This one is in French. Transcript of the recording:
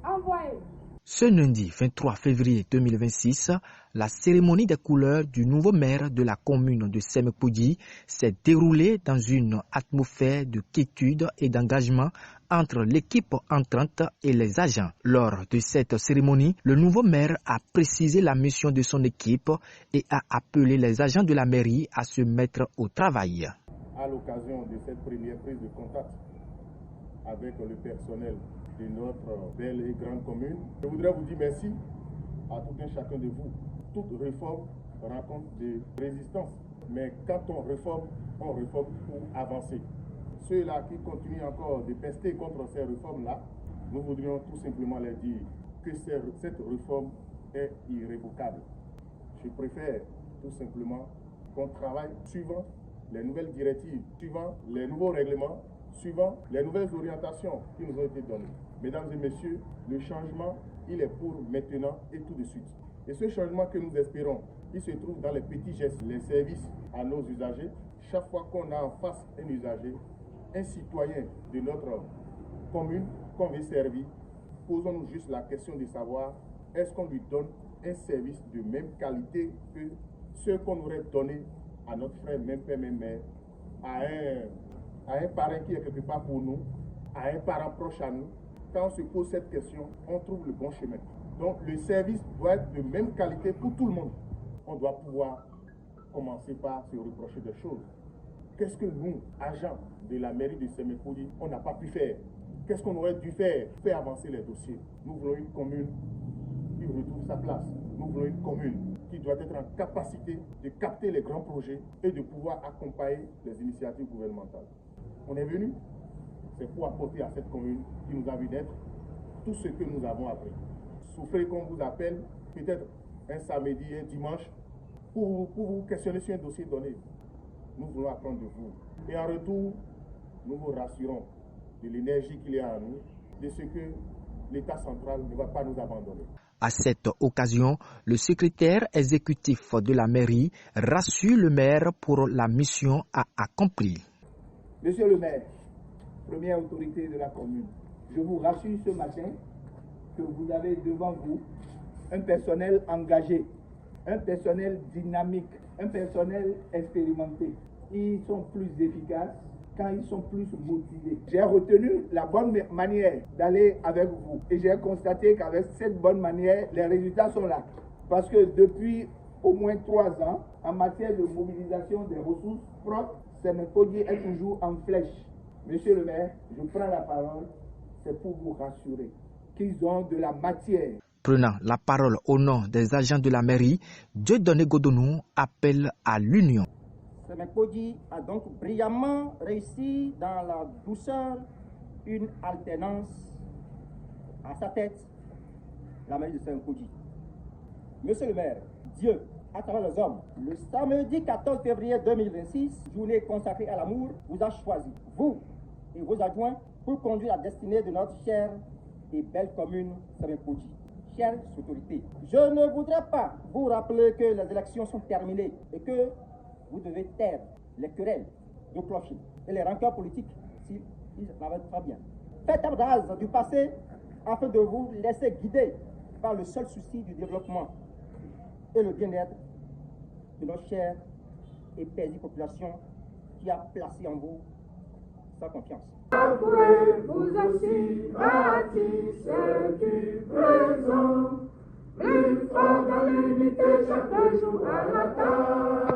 Envoyé. Ce lundi 23 février 2026, la cérémonie des couleurs du nouveau maire de la commune de Semekpodji s'est déroulée dans une atmosphère de quiétude et d'engagement entre l'équipe entrante et les agents. Lors de cette cérémonie, le nouveau maire a précisé la mission de son équipe et a appelé les agents de la mairie à se mettre au travail. À l'occasion de cette première prise de contact avec le personnel de notre belle et grande commune, je voudrais vous dire merci à tout un chacun de vous. Toute réforme rencontre des résistances, mais quand on réforme pour avancer. Ceux-là qui continuent encore de pester contre ces réformes-là, nous voudrions tout simplement leur dire que cette réforme est irrévocable. Je préfère tout simplement qu'on travaille suivant les nouvelles directives, suivant les nouveaux règlements, suivant les nouvelles orientations qui nous ont été données. Mesdames et messieurs, le changement, il est pour maintenant et tout de suite. Et ce changement que nous espérons, il se trouve dans les petits gestes, les services à nos usagers. Chaque fois qu'on a en face un usager, un citoyen de notre commune qu'on veut servir, posons-nous juste la question de savoir est-ce qu'on lui donne un service de même qualité que ce qu'on aurait donné à notre frère, même père, même mère, à un parent qui est quelque part pour nous, à un parent proche à nous. Quand on se pose cette question, on trouve le bon chemin. Donc le service doit être de même qualité pour tout le monde. On doit pouvoir commencer par se reprocher des choses. Qu'est-ce que nous, agents de la mairie de Semekpodji, on n'a pas pu faire? Qu'est-ce qu'on aurait dû faire avancer les dossiers? Nous voulons une commune qui retrouve sa place. Nous voulons une commune qui doit être en capacité de capter les grands projets et de pouvoir accompagner les initiatives gouvernementales. On est venu, c'est pour apporter à cette commune qui nous a vu naître tout ce que nous avons appris. Souffrez qu'on vous appelle, peut-être un samedi, un dimanche, pour vous questionner sur un dossier donné. Nous voulons apprendre de vous. Et en retour, nous vous rassurons de l'énergie qu'il y a en nous, de ce que l'État central ne va pas nous abandonner. À cette occasion, le secrétaire exécutif de la mairie rassure le maire pour la mission à accomplir. Monsieur le maire, première autorité de la commune, je vous rassure ce matin que vous avez devant vous un personnel engagé, un personnel dynamique, un personnel expérimenté. Ils sont plus efficaces quand ils sont plus motivés. J'ai retenu la bonne manière d'aller avec vous et j'ai constaté qu'avec cette bonne manière, les résultats sont là. Parce que depuis au moins 3 ans, en matière de mobilisation des ressources propres, Semekpodji est toujours en flèche. Monsieur le maire, je prends la parole, c'est pour vous rassurer qu'ils ont de la matière. Prenant la parole au nom des agents de la mairie, Dieudonné Godonou appelle à l'union. Semekpodji a donc brillamment réussi dans la douceur une alternance à sa tête, la mairie de Semekpodji. Monsieur le maire, Dieu, à travers les hommes, le samedi 14 février 2026, journée consacrée à l'amour, vous a choisi, vous et vos adjoints, pour conduire la destinée de notre chère et belle commune Semekpodji. Chères autorités, je ne voudrais pas vous rappeler que les élections sont terminées et que vous devez taire les querelles de clocher et les rancœurs politiques s'ils n'avaient pas bien. Faites table rase du passé afin de vous laisser guider par le seul souci du développement et le bien-être de notre chère et paisible population qui a placé en vous sa confiance. Vous aussi bâtissez du présent, plus fort dans l'unité chaque jour à la table.